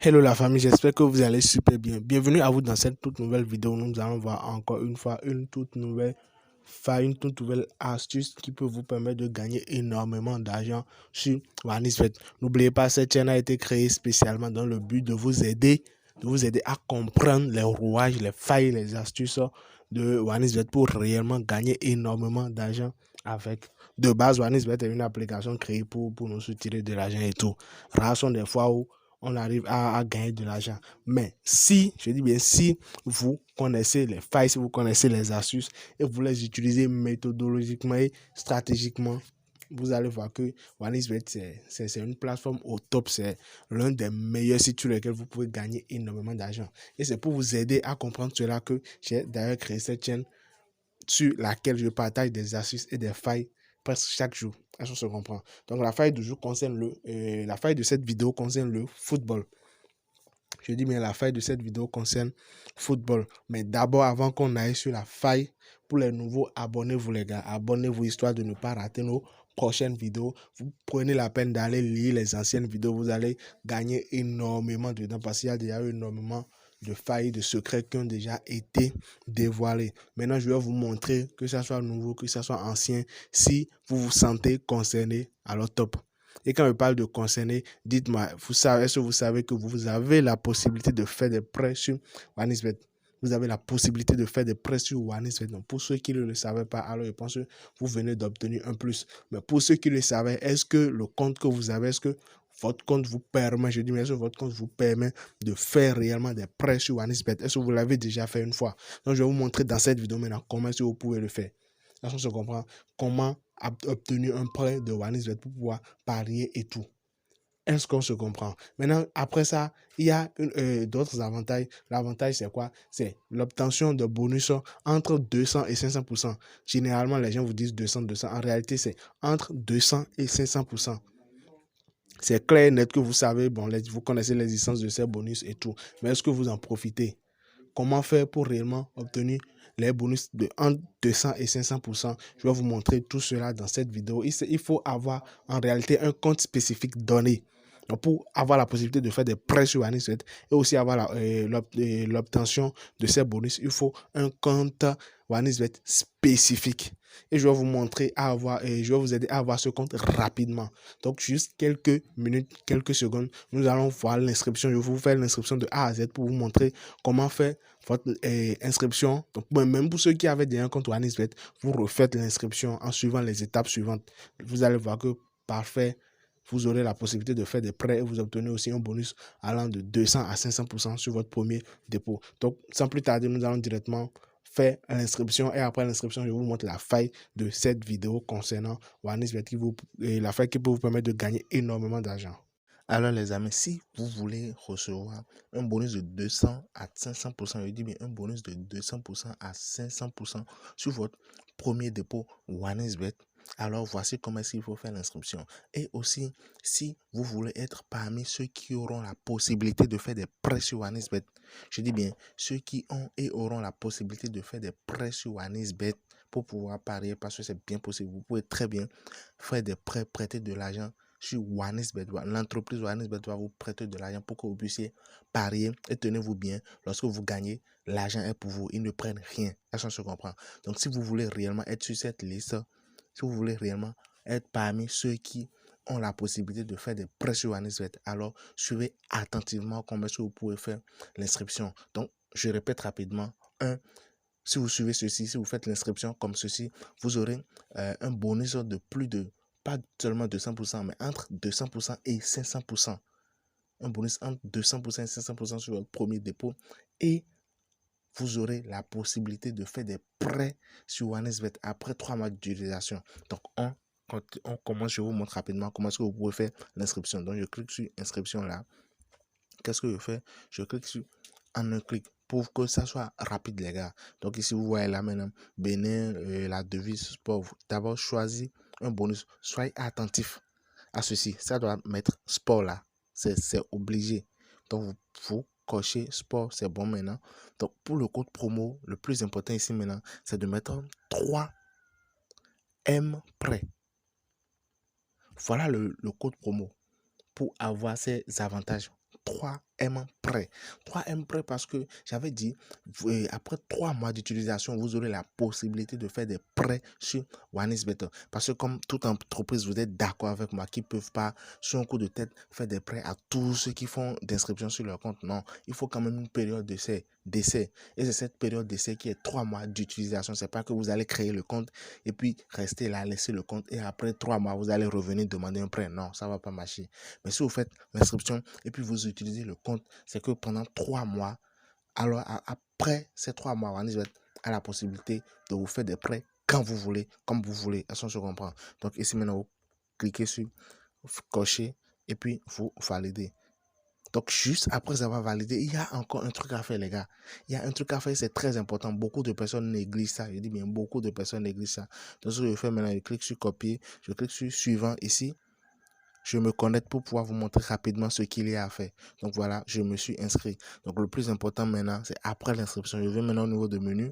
Hello la famille, j'espère que vous allez super bien. Bienvenue à vous dans cette toute nouvelle vidéo. Nous allons voir encore une fois une toute nouvelle astuce qui peut vous permettre de gagner énormément d'argent sur OneXBet. N'oubliez pas, cette chaîne a été créée spécialement dans le but de vous aider à comprendre les rouages, les failles, les astuces de OneXBet pour réellement gagner énormément d'argent avec. De base, OneXBet est une application créée pour nous soutirer de l'argent et tout. Rares sont des fois où on arrive à gagner de l'argent. Mais si, je dis bien si, vous connaissez les failles, si vous connaissez les astuces et vous les utilisez méthodologiquement et stratégiquement, vous allez voir que OneXBet, c'est une plateforme au top. C'est l'un des meilleurs sites sur lesquels vous pouvez gagner énormément d'argent. Et c'est pour vous aider à comprendre cela que j'ai d'ailleurs créé cette chaîne sur laquelle je partage des astuces et des failles presque chaque jour. Est-ce qu'on se comprend? Donc la faille du jour concerne la faille de cette vidéo concerne le football. Je dis bien la faille de cette vidéo concerne football. Mais d'abord, avant qu'on aille sur la faille, pour les nouveaux, abonnez-vous les gars. Abonnez-vous histoire de ne pas rater nos prochaines vidéos. Vous prenez la peine d'aller lire les anciennes vidéos. Vous allez gagner énormément de temps parce qu'il y a déjà eu énormément de failles, de secrets qui ont déjà été dévoilés. Maintenant, je vais vous montrer que ça soit nouveau, que ça soit ancien. Si vous vous sentez concerné, alors top. Et quand je parle de concerné, dites-moi, est-ce que vous savez que vous avez la possibilité de faire des prêts sur OneXBet? Vous avez la possibilité de faire des prêts sur OneXBet. Donc, pour ceux qui ne le savaient pas, alors je pense que vous venez d'obtenir un plus. Mais pour ceux qui le savaient, est-ce que le compte que vous avez, est-ce que votre compte vous permet, je dis bien sûr, votre compte vous permet de faire réellement des prêts sur OneXBet? Est-ce que vous l'avez déjà fait une fois? Donc, je vais vous montrer dans cette vidéo maintenant comment est-ce que vous pouvez le faire. Est-ce qu'on se comprend? Comment obtenir un prêt de OneXBet pour pouvoir parier et tout. Est-ce qu'on se comprend? Maintenant, après ça, il y a d'autres avantages. L'avantage, c'est quoi? C'est l'obtention de bonus entre 200 et 500%. Généralement, les gens vous disent 200, 200. En réalité, c'est entre 200 et 500%. C'est clair et net que vous savez, bon, vous connaissez l'existence de ces bonus et tout. Mais est-ce que vous en profitez? Comment faire pour réellement obtenir les bonus de entre 200 et 500%? Je vais vous montrer tout cela dans cette vidéo. Il faut avoir en réalité un compte spécifique donné. Donc pour avoir la possibilité de faire des prêts sur OneXBet et aussi avoir l'obtention de ces bonus, il faut un compte OneXBet spécifique. Et je vais vous montrer je vais vous aider à avoir ce compte rapidement. Donc juste quelques minutes, quelques secondes, nous allons voir l'inscription. Je vais vous faire l'inscription de A à Z pour vous montrer comment faire votre inscription. Donc même pour ceux qui avaient déjà un compte OneXBet, vous refaites l'inscription en suivant les étapes suivantes. Vous allez voir que parfait. Vous aurez la possibilité de faire des prêts et vous obtenez aussi un bonus allant de 200 à 500% sur votre premier dépôt. Donc, sans plus tarder, nous allons directement faire l'inscription et après l'inscription, je vous montre la faille de cette vidéo concernant OneXBet la faille qui peut vous permettre de gagner énormément d'argent. Alors les amis, si vous voulez recevoir un bonus de 200 à 500%, je dis bien un bonus de 200% à 500% sur votre premier dépôt OneXBet, alors voici comment il faut faire l'inscription. Et aussi, si vous voulez être parmi ceux qui auront la possibilité de faire des prêts sur OneXBet, je dis bien ceux qui ont et auront la possibilité de faire des prêts sur OneXBet pour pouvoir parier parce que c'est bien possible. Vous pouvez très bien faire des prêts, prêter de l'argent sur OneXBet. L'entreprise OneXBet va vous prêter de l'argent pour que vous puissiez parier et tenez-vous bien. Lorsque vous gagnez, l'argent est pour vous. Ils ne prennent rien. Ça se comprend. Donc, si vous voulez réellement être sur cette liste, si vous voulez réellement être parmi ceux qui ont la possibilité de faire des prêts sur OneXBet, alors suivez attentivement comment est-ce que vous pouvez faire l'inscription. Donc, je répète rapidement. Si vous suivez ceci, si vous faites l'inscription comme ceci, vous aurez un bonus de plus de, pas seulement 200%, mais entre 200% et 500%. Un bonus entre 200% et 500% sur votre premier dépôt. Et vous aurez la possibilité de faire des prêts sur OneXBet après 3 mois d'utilisation. Donc, quand on commence, je vous montre rapidement comment est-ce que vous pouvez faire l'inscription. Donc, je clique sur inscription là. Qu'est-ce que je fais? Je clique sur en un clic pour que ça soit rapide, les gars. Donc, ici, vous voyez là maintenant, Bénin, la devise sport. D'abord, choisir un bonus. Soyez attentif à ceci. Ça doit mettre sport là. C'est obligé. Donc, vous cochez sport, c'est bon maintenant. Donc, pour le code promo, le plus important ici maintenant, c'est de mettre 3M prêt. Voilà le code promo pour avoir ces avantages. 3M prêt. 3M prêt parce que j'avais dit, après 3 mois d'utilisation, vous aurez la possibilité de faire des prêts sur OneXBet. Parce que comme toute entreprise, vous êtes d'accord avec moi, qui ne peuvent pas, sur un coup de tête, faire des prêts à tous ceux qui font d'inscription sur leur compte. Non, il faut quand même une période d'essai. Et c'est cette période d'essai qui est 3 mois d'utilisation. C'est pas que vous allez créer le compte et puis rester là, laisser le compte et après 3 mois, vous allez revenir demander un prêt. Non, ça va pas marcher. Mais si vous faites l'inscription et puis vous utilisez le compte, c'est que pendant 3 mois, alors après ces 3 mois, OneXBet a la possibilité de vous faire des prêts quand vous voulez, comme vous voulez. Est-ce qu'on se comprend? Donc ici maintenant, vous cliquez sur cocher et puis vous validez. Donc, juste après avoir validé, il y a encore un truc à faire, les gars. Il y a un truc à faire, c'est très important. Beaucoup de personnes négligent ça. Je dis bien, beaucoup de personnes négligent ça. Donc, ce que je fais maintenant, je clique sur copier, je clique sur suivant ici. Je me connecte pour pouvoir vous montrer rapidement ce qu'il y a à faire. Donc, voilà, je me suis inscrit. Donc, le plus important maintenant, c'est après l'inscription. Je vais maintenant au niveau de menu.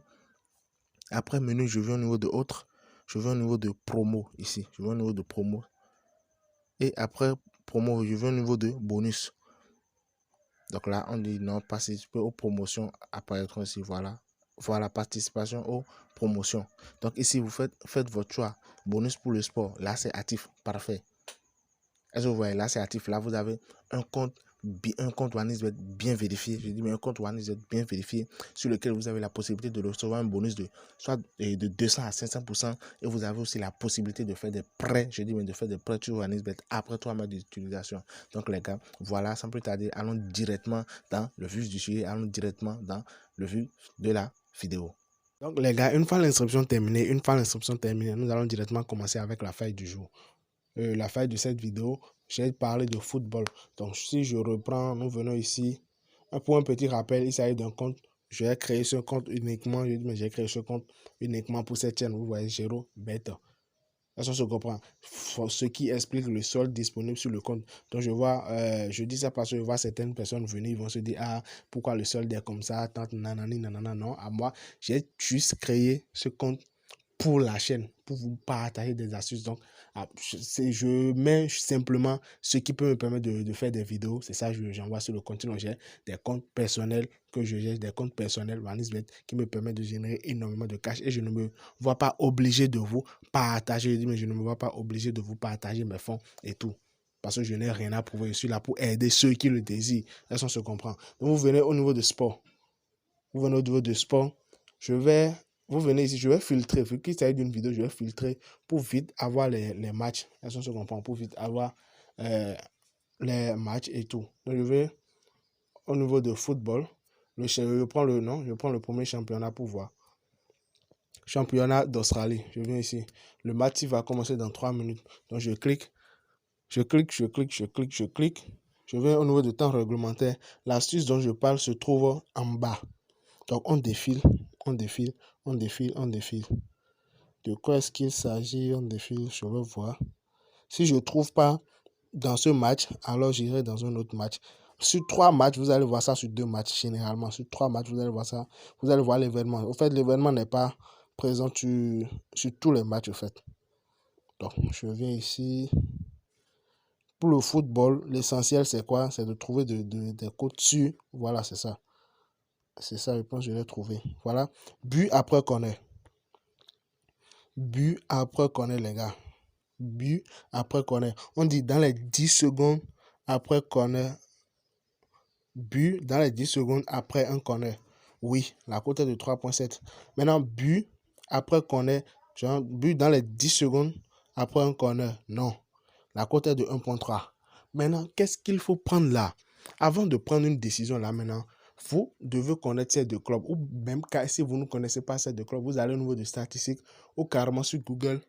Après menu, je vais au niveau de autre. Je vais au niveau de promo ici. Je vais au niveau de promo. Et après promo, je vais au niveau de bonus. Donc là, on dit non, participer aux promotions apparaîtront ici. Voilà. Voilà, participation aux promotions. Donc ici, vous faites votre choix. Bonus pour le sport. Là, c'est actif. Parfait. Est-ce que vous voyez, là, c'est actif. Là, vous avez un compte OneXBet bien vérifié. Je dis, mais un compte OneXBet bien vérifié sur lequel vous avez la possibilité de recevoir un bonus de soit de 200 à 500%. Et vous avez aussi la possibilité de faire des prêts. Je dis, mais de faire des prêts sur OneXBet après 3 mois d'utilisation. Donc, les gars, voilà, sans plus tarder, allons directement dans le vif du sujet. Allons directement dans le vif de la vidéo. Donc, les gars, une fois l'inscription terminée, nous allons directement commencer avec la feuille du jour. La feuille de cette vidéo, j'ai parlé de football. Donc, si je reprends, nous venons ici. Pour un petit rappel, il s'agit d'un compte. J'ai créé ce compte uniquement. J'ai créé ce compte uniquement pour cette chaîne. Vous voyez, Géro Beta. Ça se comprend. Ce qui explique le solde disponible sur le compte. Donc, je vois, je dis ça parce que je vois certaines personnes venir, ils vont se dire, ah, pourquoi le solde est comme ça, tant, nanani, nanana. Non, à moi, j'ai juste créé ce compte pour la chaîne, pour vous partager des astuces. Donc, je mets simplement ce qui peut me permettre de faire des vidéos. C'est ça, j'envoie sur le compte. J'ai des comptes personnels que je gère, des comptes personnels OneXBet qui me permettent de générer énormément de cash et je ne me vois pas obligé de vous partager. Je dis, mais je ne me vois pas obligé de vous partager mes fonds et tout. Parce que je n'ai rien à prouver. Je suis là pour aider ceux qui le désirent. Là, on se comprend. Donc, vous venez au niveau de sport. Vous venez au niveau de sport. Vous venez ici, je vais filtrer. Vu qu'il s'agit d'une vidéo, je vais filtrer pour vite avoir les matchs. Est-ce qu'on se comprend? Pour vite avoir les matchs et tout. Donc, je vais au niveau de football. Je prends le nom, je prends le premier championnat pour voir. Championnat d'Australie. Je viens ici. Le match va commencer dans 3 minutes. Donc, je clique. Je vais au niveau de temps réglementaire. L'astuce dont je parle se trouve en bas. Donc, on défile. De quoi est-ce qu'il s'agit? On défile, je vais voir. Si je ne trouve pas dans ce match, alors j'irai dans un autre match. Sur 3 matchs, vous allez voir ça sur 2 matchs, généralement. Sur 3 matchs, vous allez voir ça. Vous allez voir l'événement. Au fait, l'événement n'est pas présent sur tous les matchs, au fait. Donc, je viens ici. Pour le football, l'essentiel, c'est quoi? C'est de trouver des codes sûrs. Voilà, c'est ça. C'est ça, je pense que je l'ai trouvé. Voilà. But après corner. But après corner, les gars. But après corner. On dit dans les 10 secondes après corner. But dans les 10 secondes après un corner. Oui, la cote est de 3,7. Maintenant, but après corner. Genre, but dans les 10 secondes après un corner. Non. La cote est de 1,3. Maintenant, qu'est-ce qu'il faut prendre là? Avant de prendre une décision là maintenant, vous devez connaître ces 2 clubs. Ou même si vous ne connaissez pas ces 2 clubs, vous allez au niveau de statistiques ou carrément sur Google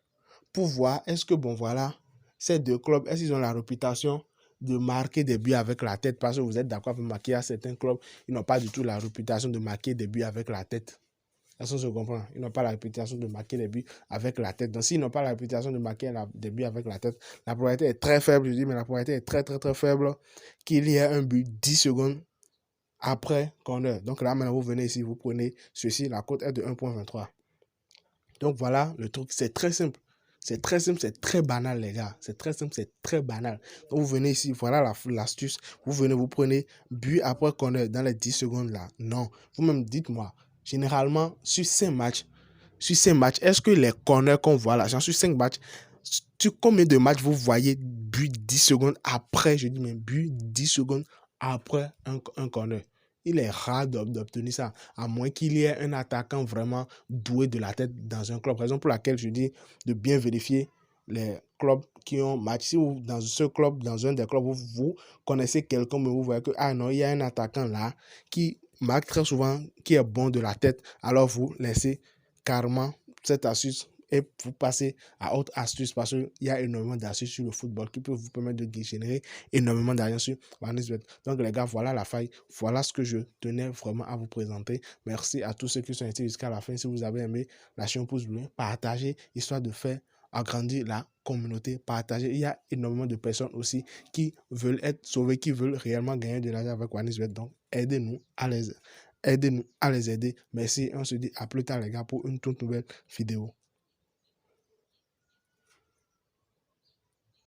pour voir est-ce que, bon voilà, ces 2 clubs, est-ce qu'ils ont la réputation de marquer des buts avec la tête? Parce que vous êtes d'accord avec moi qu'il y a certains clubs, ils n'ont pas du tout la réputation de marquer des buts avec la tête. Est-ce qu'on se comprend? Ils n'ont pas la réputation de marquer des buts avec la tête. Donc, s'ils n'ont pas la réputation de marquer des buts avec la tête, la probabilité est très faible, je dis, mais la probabilité est très, très, très faible qu'il y ait un but 10 secondes après corner. Donc là, maintenant, vous venez ici, vous prenez ceci, la cote est de 1,23. Donc voilà, le truc, c'est très simple. C'est très simple, c'est très banal, les gars. C'est très simple, c'est très banal. Donc, vous venez ici, voilà l'astuce. Vous venez, vous prenez but après corner dans les 10 secondes là. Non. Vous-même, dites-moi, généralement, sur 5 matchs, est-ce que les corners qu'on voit là, genre sur 5 matchs, sur combien de matchs vous voyez but 10 secondes après, je dis même but 10 secondes après un corner? Il est rare d'obtenir ça, à moins qu'il y ait un attaquant vraiment doué de la tête dans un club. Raison pour laquelle je dis de bien vérifier les clubs qui ont match. Si vous, dans ce club, dans un des clubs, vous connaissez quelqu'un, mais vous voyez que, ah non, il y a un attaquant là qui marque très souvent, qui est bon de la tête, alors vous laissez carrément cette astuce et vous passez à autre astuce parce qu'il y a énormément d'astuces sur le football qui peuvent vous permettre de générer énormément d'argent sur OneXBet. Donc les gars, voilà la faille. Voilà ce que je tenais vraiment à vous présenter. Merci à tous ceux qui sont restés jusqu'à la fin. Si vous avez aimé, lâchez un pouce bleu, partagez, histoire de faire agrandir la communauté, partagez. Il y a énormément de personnes aussi qui veulent être sauvées, qui veulent réellement gagner de l'argent avec OneXBet. Donc aidez-nous à les aider. Merci, on se dit à plus tard les gars pour une toute nouvelle vidéo.